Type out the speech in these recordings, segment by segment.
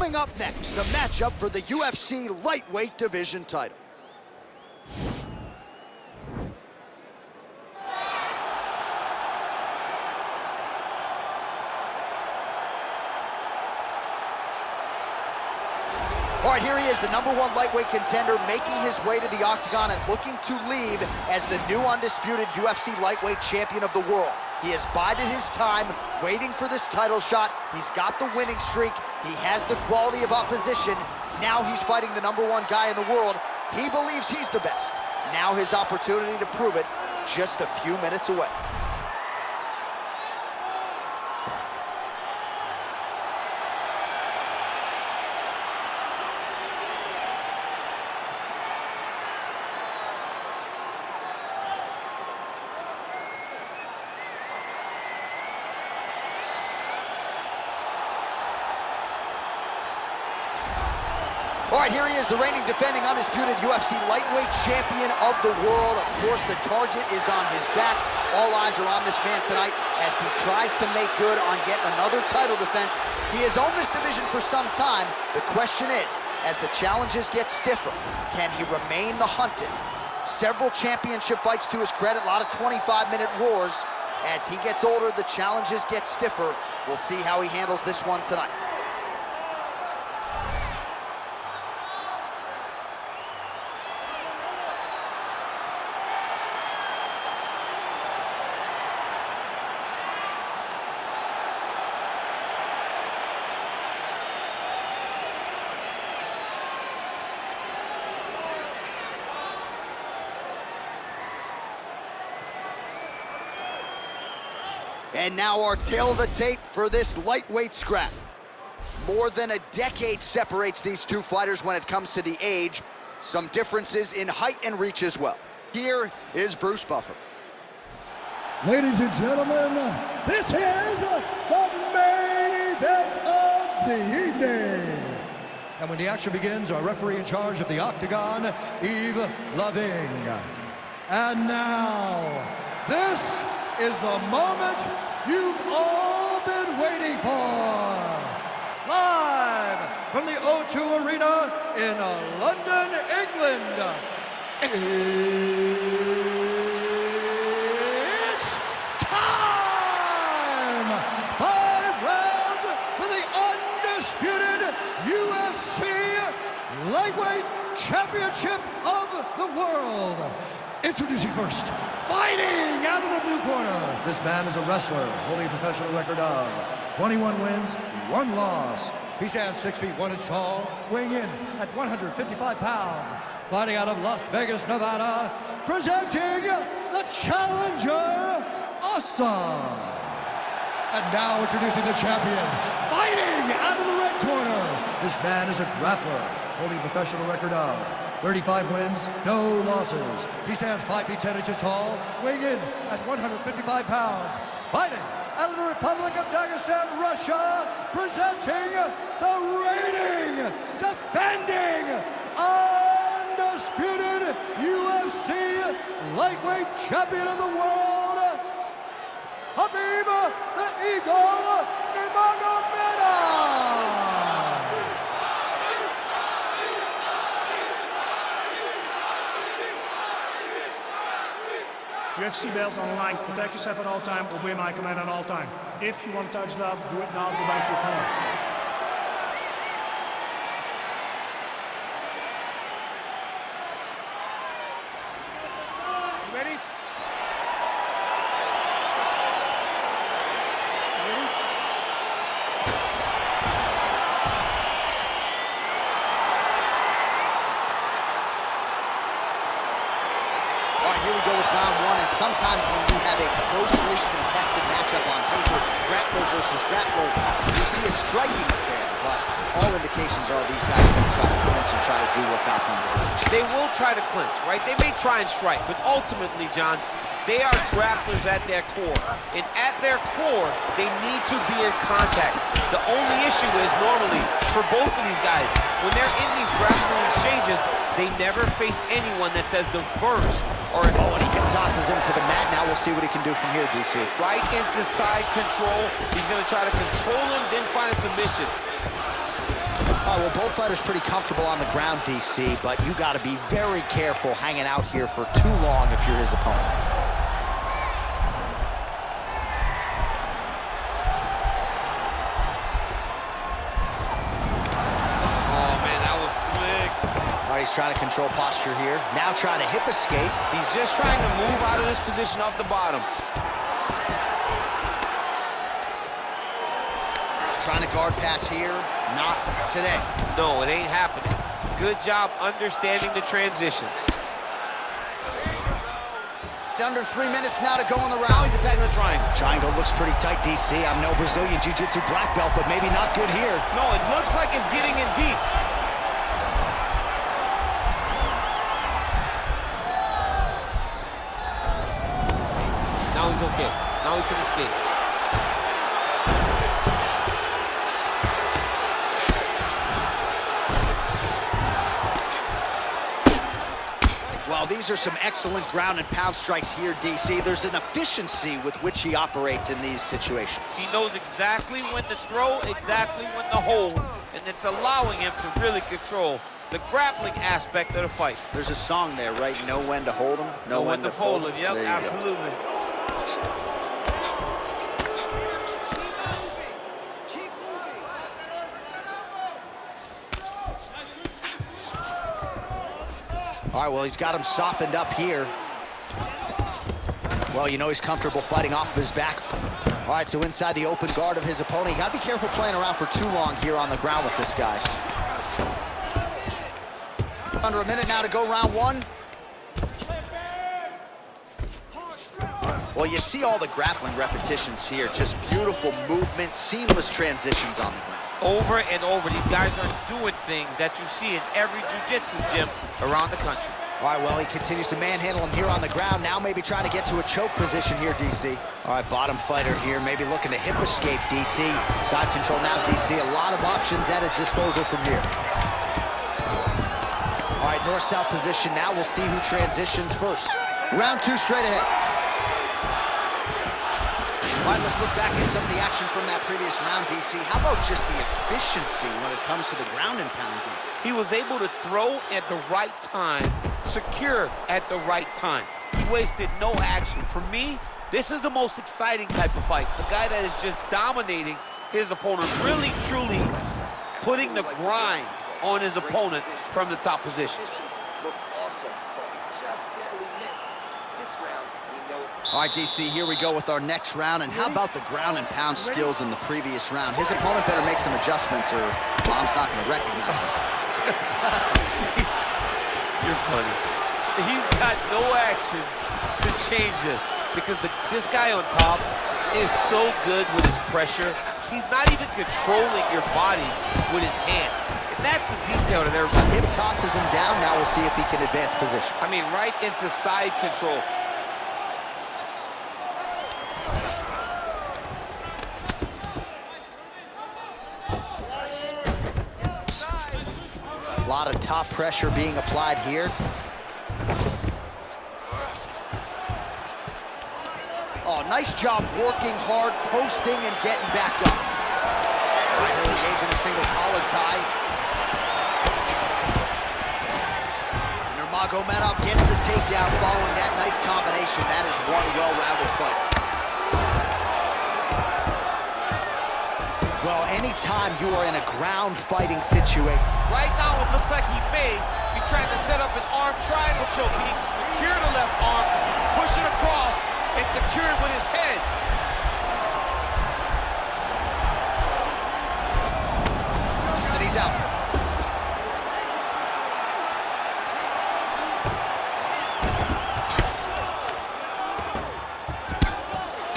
Coming up next, the matchup for the UFC lightweight division title. All right, here he is, the #1 lightweight contender, making his way to the octagon and looking to leave as the new undisputed UFC lightweight champion of the world. He has bided his time, waiting for this title shot. He's got the winning streak. He has the quality of opposition. Now he's fighting the #1 guy in the world. He believes he's the best. Now his opportunity to prove it, just a few minutes away. All right, here he is, the reigning, defending, undisputed UFC lightweight champion of the world. Of course, the target is on his back. All eyes are on this man tonight as he tries to make good on yet another title defense. He has owned this division for some time. The question is, as the challenges get stiffer, can he remain the hunted? Several championship fights to his credit, a lot of 25-minute wars. As he gets older, the challenges get stiffer. We'll see how he handles this one tonight. And now our tail of the tape for this lightweight scrap. More than a decade separates these two fighters when it comes to the age. Some differences in height and reach as well. Here is Bruce Buffer. Ladies and gentlemen, this is the main event of the evening. And when the action begins, our referee in charge of the Octagon, Yves Lavigne. And now, this is the moment you've all been waiting for. Live from the O2 Arena in London, England. It's time! 5 rounds for the undisputed UFC Lightweight Championship of the world. Introducing first, fighting out of the blue corner. This man is a wrestler, holding a professional record of 21 wins, 1 loss. He stands 6 feet 1 inch tall, weighing in at 155 pounds. Fighting out of Las Vegas, Nevada, presenting the challenger, Awesome. And now introducing the champion, fighting out of the red corner. This man is a grappler, holding a professional record of 35 wins, no losses. He stands 5 feet 10 inches tall, weighing in at 155 pounds. Fighting out of the Republic of Dagestan, Russia, presenting the reigning, defending, undisputed UFC lightweight champion of the world, Khabib the Eagle Nurmagomedov. UFC belt on the line, protect yourself at all time, obey my command at all time. If you want to touch love, do it now, go back to your corner. You ready? Here we go with round 1, and sometimes when you have a closely contested matchup on paper, grappler versus grappler, you see a striking affair, but all indications are these guys are going to try to clinch and try to do what got them to clinch. They will try to clinch, right? They may try and strike, but ultimately, John, they are grapplers at their core, and at their core, they need to be in contact. The only issue is normally, for both of these guys, when they're in these grappling exchanges, they never face anyone that says the first or and he tosses him to the mat. Now we'll see what he can do from here, DC. Right into side control. He's going to try to control him, then find a submission. right, well, both fighters pretty comfortable on the ground, DC, but you got to be very careful hanging out here for too long if you're his opponent. Oh, man, that was slick. All right, he's trying to control posture here. Now trying to hip escape. He's just trying to move out of this position off the bottom. Trying to guard pass here. Not today. No, it ain't happening. Good job understanding the transitions. Under 3 minutes now to go in the round. Now he's attacking the triangle. Triangle looks pretty tight, DC. I'm no Brazilian Jiu-Jitsu black belt, but maybe not good here. No, it looks like it's getting in deep. Now he's okay. Now he can escape. Well, these are some excellent ground and pound strikes here, DC. There's an efficiency with which he operates in these situations. He knows exactly when to throw, exactly when to hold, and it's allowing him to really control the grappling aspect of the fight. There's a song there, right? Know when to hold him, know when to fold him. Yep, absolutely. All right, well, he's got him softened up here. Well, you know he's comfortable fighting off of his back. All right, so inside the open guard of his opponent. You got to be careful playing around for too long here on the ground with this guy. Under a minute now to go round one. Well, you see all the grappling repetitions here. Just beautiful movement, seamless transitions on the ground. Over and over, these guys are doing things that you see in every jiu-jitsu gym around the country. All right, well, he continues to manhandle him here on the ground. Now maybe trying to get to a choke position here, DC. All right, bottom fighter here, maybe looking to hip escape, DC. Side control now, DC. A lot of options at his disposal from here. All right, north-south position now. We'll see who transitions first. Round two straight ahead. All right, let's look back at some of the action from that previous round, DC. How about just the efficiency when it comes to the ground and pound game? He was able to throw at the right time, secure at the right time. He wasted no action. For me, this is the most exciting type of fight. A guy that is just dominating his opponent, really, truly putting the grind on his opponent from the top position. All right, DC, here we go with our next round. And how about the ground and pound skills in the previous round? His opponent better make some adjustments or Mom's not going to recognize him. You're funny. He's got no actions to change this because this guy on top is so good with his pressure. He's not even controlling your body with his hand. And that's the detail that everybody... Hip tosses him down. Now we'll see if he can advance position. I mean, right into side control. A lot of top pressure being applied here. Oh, nice job working hard, posting, and getting back up. All right, he'll engage in a single collar tie. Nurmagomedov gets the takedown following that nice combination. That is one well-rounded fight. Well, anytime you are in a ground fighting situation. Right now, it looks like he may be trying to set up an arm triangle choke. He needs to secure the left arm, push it across, and secure it with his head. And he's out.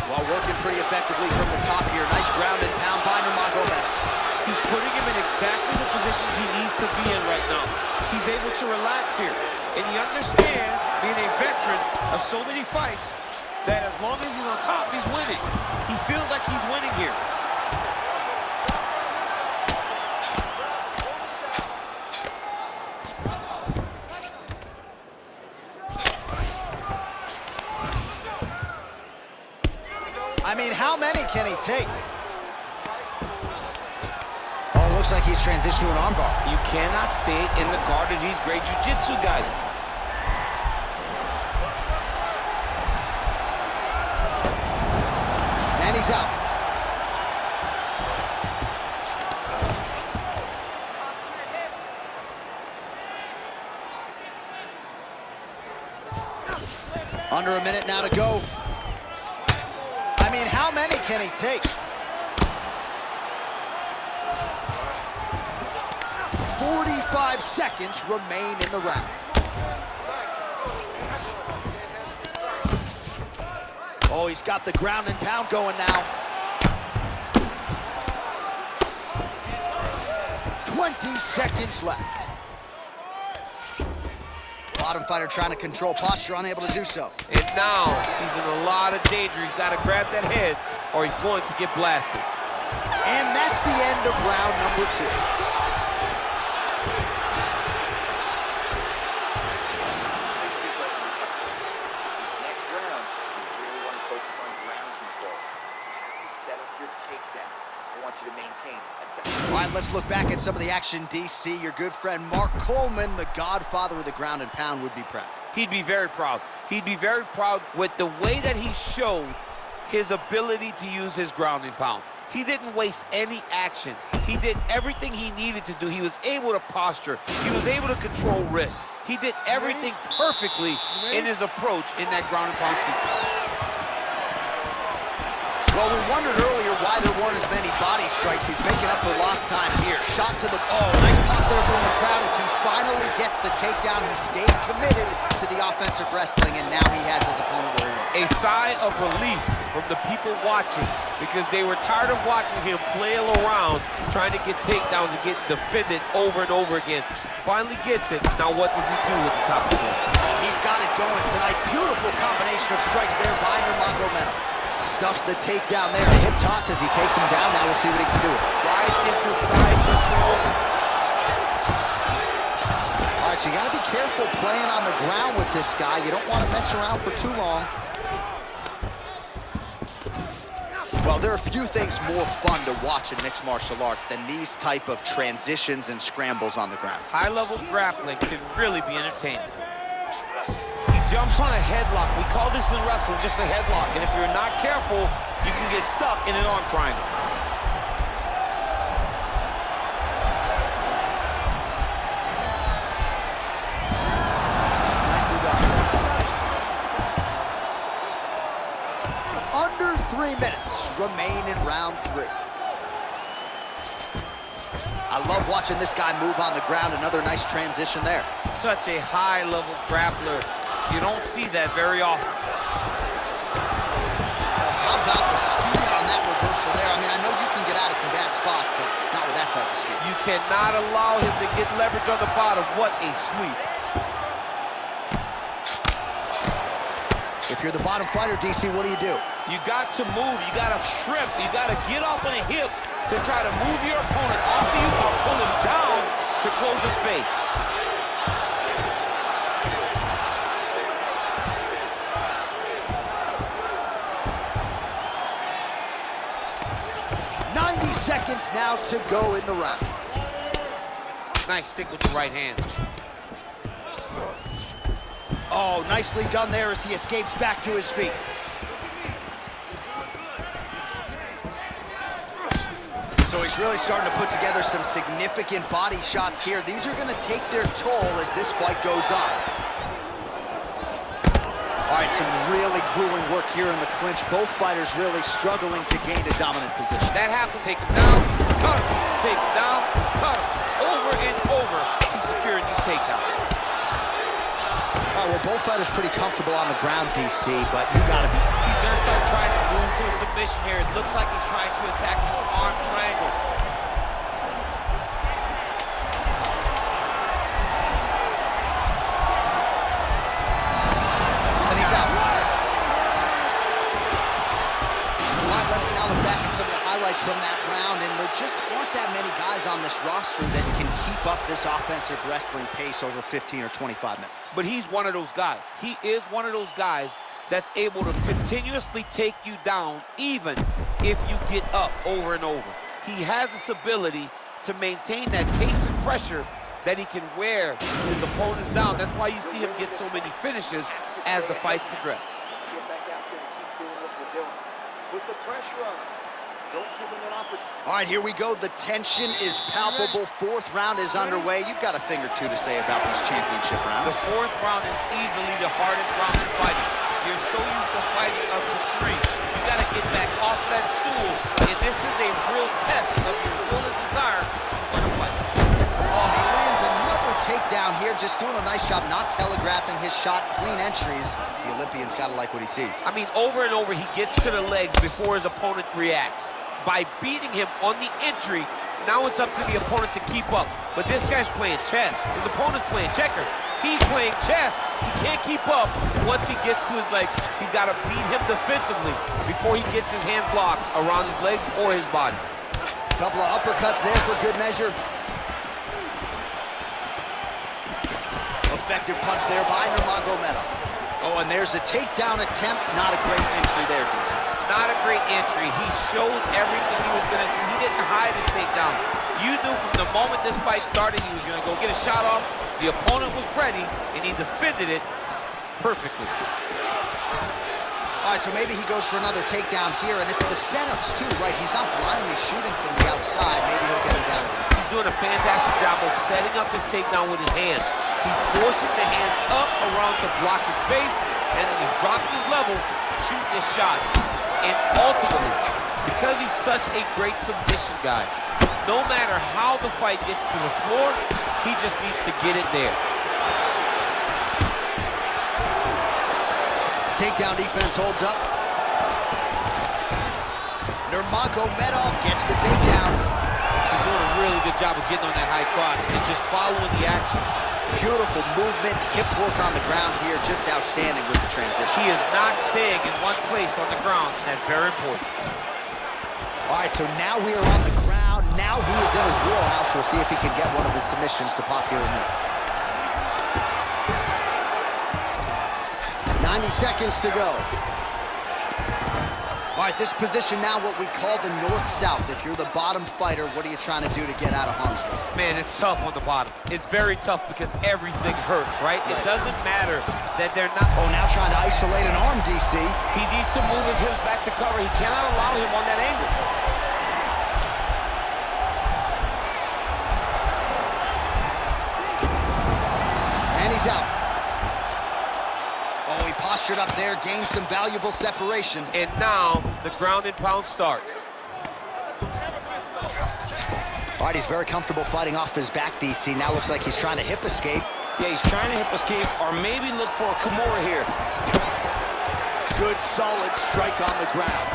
Well, working pretty effectively from the top here. Nice ground and pound by Nurmagomedov. He's putting him in exactly the positions he needs to be in right now. He's able to relax here. And he understands, being a veteran of so many fights, that as long as he's on top, he's winning. He feels like he's winning here. I mean, how many can he take? Oh, looks looks like he's transitioned to an armbar. You cannot stay in the guard of these great jiu-jitsu guys. And he's out. Under a minute now to go. I mean, how many can he take? 45 seconds remain in the round. Oh, he's got the ground and pound going now. 20 seconds left. Bottom fighter trying to control posture, unable to do so. And now he's in a lot of danger. He's got to grab that head or he's going to get blasted. And that's the end of round number 2. This next round, you really want to focus on ground control. You have to set up your takedown. I want you to maintain a... All right, let's look back at some of the action, DC. Your good friend Mark Coleman, the godfather of the ground and pound, would be proud. He'd be very proud. He'd be very proud with the way that he showed his ability to use his ground and pound. He didn't waste any action. He did everything he needed to do. He was able to posture. He was able to control wrist. He did everything perfectly in his approach in that ground and pound sequence. Well, we wondered earlier why there weren't as many body strikes. He's making up for lost time here. Shot to the... Oh, nice pop there from the crowd as he finally gets the takedown. He stayed committed to the offensive wrestling, and now he has his opponent where he wants. A sigh of relief from the people watching because they were tired of watching him flail around trying to get takedowns and get defended over and over again. Finally gets it. Now what does he do with the top of the He's got it going tonight. Beautiful combination of strikes there by Nurmagomedov. Stuffs the takedown there. A hip toss as he takes him down. Now we'll see what he can do with it. Right into side control. All right, so you got to be careful playing on the ground with this guy. You don't want to mess around for too long. Well, there are few things more fun to watch in mixed martial arts than these type of transitions and scrambles on the ground. High-level grappling can really be entertaining. He jumps on a headlock. We call this in wrestling just a headlock. And if you're not careful, you can get stuck in an arm triangle. Nicely done. Under 3 minutes remain in round 3. I love watching this guy move on the ground. Another nice transition there. Such a high-level grappler. You don't see that very often. How about the speed on that reversal there? I mean, I know you can get out of some bad spots, but not with that type of speed. You cannot allow him to get leverage on the bottom. What a sweep. If you're the bottom fighter, DC, what do? You got to move. You got to shrimp. You got to get off on a hip to try to move your opponent off of you or pull him down to close the space. Seconds now to go in the round. Nice stick with the right hand. Oh, nicely done there as he escapes back to his feet. So he's really starting to put together some significant body shots here. These are going to take their toll as this fight goes on. All right, some really grueling work here in the clinch. Both fighters really struggling to gain a dominant position. That have to take him down, cut him, take him down, cut him. Over and over, he's securing these takedowns. All right, well, both fighters pretty comfortable on the ground, DC, but you gotta be... He's gonna start trying to move to a submission here. It looks like he's trying to attack the arm triangle. From that round, and there just aren't that many guys on this roster that can keep up this offensive wrestling pace over 15 or 25 minutes. But he's one of those guys. He is one of those guys that's able to continuously take you down even if you get up over and over. He has this ability to maintain that pace and pressure that he can wear his opponents down. That's why you see him get so many finishes as the fights progress. Get back out there and keep doing what we're doing. Put the pressure on him. Don't give him an opportunity. All right, here we go. The tension is palpable. Fourth round is underway. You've got a thing or two to say about these championship The rounds. fourth round is easily the hardest round in fighting. You're so used to fighting up to 3. You got to get back off that stool, and this is a real test of your will and desire for the fight. Oh, he lands another takedown here, just doing a nice job not telegraphing his shot. Clean entries. The Olympian's got to like what he sees. I mean, over and over, he gets to the legs before his opponent reacts. By beating him on the entry, now it's up to the opponent to keep up. But this guy's playing chess. His opponent's playing checkers. He's playing chess. He can't keep up. Once he gets to his legs, he's got to beat him defensively before he gets his hands locked around his legs or his body. Couple of uppercuts there for good measure. Effective punch there by Nurmagomedov. Oh, and there's a takedown attempt. Not a great entry there, DC. Not a great entry. He showed everything he was going to do. He didn't hide his takedown. You knew from the moment this fight started he was going to go get a shot off. The opponent was ready, and he defended it perfectly. All right, so maybe he goes for another takedown here, and it's the setups, too, right? He's not blindly shooting from the outside. Maybe he'll get it down again. He's doing a fantastic job of setting up his takedown with his hands. He's forcing the hands up around to block his face, and then he's dropping his level, shooting his shot. And ultimately, because he's such a great submission guy, no matter how the fight gets to the floor, he just needs to get it there. Takedown defense holds up. Nurmagomedov gets the takedown. He's doing a really good job of getting on that high crotch and just following the action. Beautiful movement, hip work on the ground here, just outstanding with the transition. He is not staying in one place on the ground, and that's very important. All right, so now we are on the ground. Now he is in his wheelhouse. We'll see if he can get one of his submissions to pop here in there. 90 seconds to go. All right, this position now what we call the north-south. If you're the bottom fighter, what are you trying to do to get out of harm's way? Man, it's tough on the bottom. It's very tough because everything hurts, right? It doesn't matter that they're not... Oh, now trying to isolate an arm, DC. He needs to move his hips back to cover. He cannot allow him on that angle. And he's out. Oh, he postured up there, gained some valuable separation. And now the ground and pound starts. All right, he's very comfortable fighting off his back, DC. Now looks like he's trying to hip escape. Yeah, he's trying to hip escape or maybe look for a Kimura here. Good, solid strike on the ground.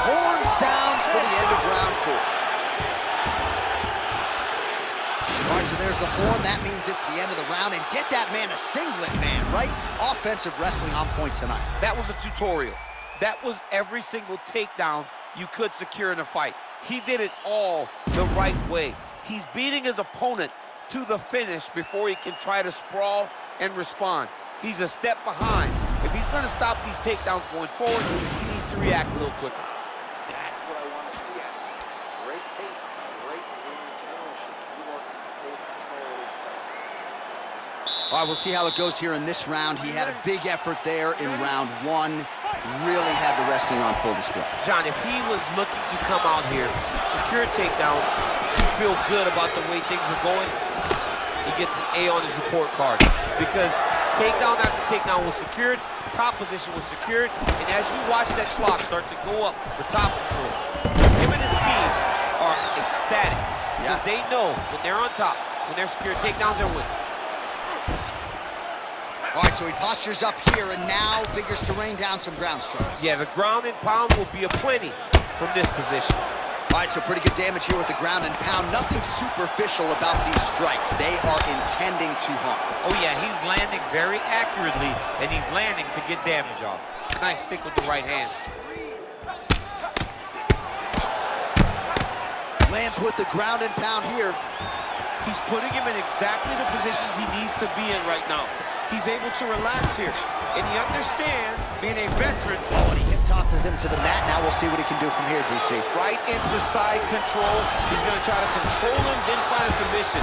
Horn sounds for the end of round 4. All right, so there's the horn. That means it's the end of the round. And get that man a singlet, man, right? Offensive wrestling on point tonight. That was a tutorial. That was every single takedown you could secure in a fight. He did it all the right way. He's beating his opponent to the finish before he can try to sprawl and respond. He's a step behind. If he's going to stop these takedowns going forward, he needs to react a little quicker. That's what I want to see out of you. Great pace, great ring generalship. You are in full control of this fight. All right, we'll see how it goes here in this round. He had a big effort there in round 1. Really had the wrestling on full display. John, if he was looking to come out here, secure takedowns, you feel good about the way things are going, he gets an A on his report card. Because takedown after takedown was secured, top position was secured, and as you watch that clock start to go up for top control, him and his team are ecstatic. Because they know when they're on top, when they're secured takedowns, they're winning. All right, so he postures up here and now figures to rain down some ground strikes. Yeah, the ground and pound will be aplenty from this position. All right, so pretty good damage here with the ground and pound. Nothing superficial about these strikes. They are intending to harm. Oh yeah, he's landing very accurately, and he's landing to get damage off. Nice stick with the right hand. Lands with the ground and pound here. He's putting him in exactly the positions he needs to be in right now. He's able to relax here, and he understands being a veteran. Oh, and he hip tosses him to the mat. Now we'll see what he can do from here, DC. Right into side control. He's going to try to control him, then find a submission.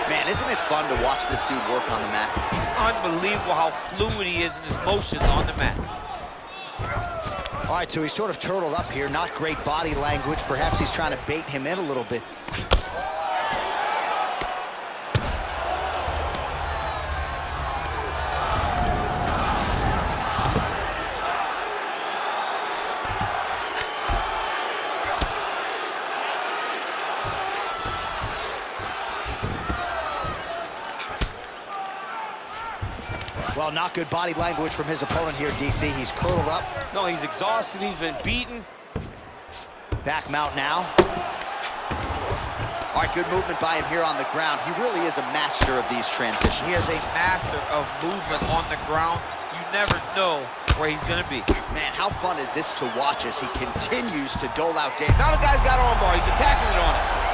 Man, isn't it fun to watch this dude work on the mat? He's unbelievable how fluid he is in his motions on the mat. All right, so he's sort of turtled up here. Not great body language. Perhaps he's trying to bait him in a little bit. Well, not good body language from his opponent here, DC. He's curled up. No, he's exhausted. He's been beaten. Back mount now. All right, good movement by him here on the ground. He really is a master of these transitions. He is a master of movement on the ground. You never know where he's going to be. Man, how fun is this to watch as he continues to dole out damage? Now the guy's got armbar. He's attacking it on him.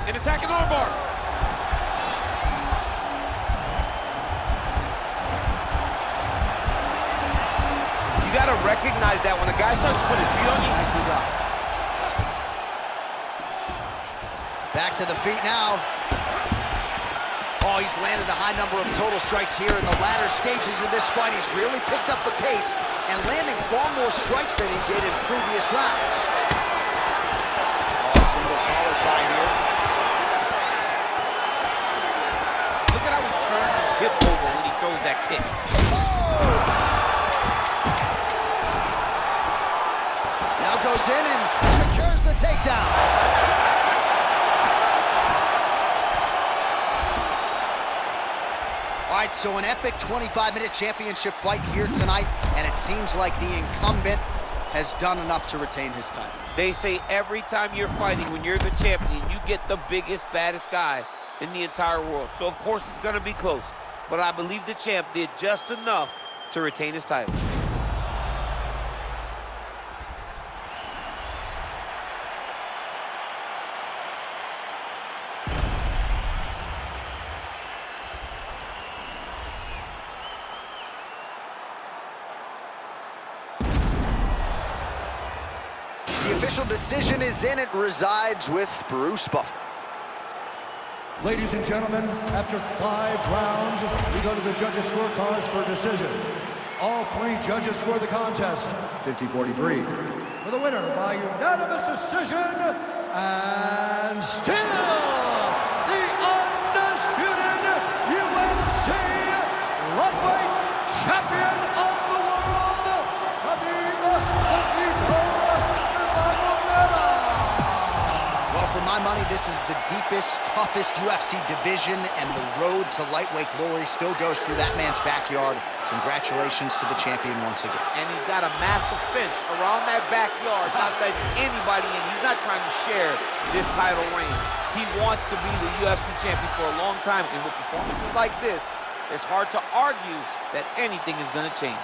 And attacking armbar. You got to recognize that when a guy starts to put his feet on you. Nicely done. Back to the feet now. Oh, he's landed a high number of total strikes here in the latter stages of this fight. He's really picked up the pace and landing far more strikes than he did in previous rounds. Oh, single collar tie here. Look at how he turns his hip over when he throws that kick. Oh! Now goes in and secures the takedown. All right, so an epic 25-minute championship fight here tonight, and it seems like the incumbent has done enough to retain his title. They say every time you're fighting, when you're the champion, you get the biggest, baddest guy in the entire world. So, of course, it's going to be close. But I believe the champ did just enough to retain his title. The official decision is in. It resides with Bruce Buffer. Ladies and gentlemen, after 5 rounds, we go to the judges' scorecards for a decision. All 3 judges score the contest 50-43. For the winner by unanimous decision, and still the undisputed UFC lightweight champion of the world, Khabib Nurmagomedov. Well, for my money, this is the deepest, toughest UFC division, and the road to lightweight glory still goes through that man's backyard. Congratulations to the champion once again. And he's got a massive fence around that backyard, not letting anybody in. He's not trying to share this title reign. He wants to be the UFC champion for a long time, and with performances like this, it's hard to argue that anything is going to change.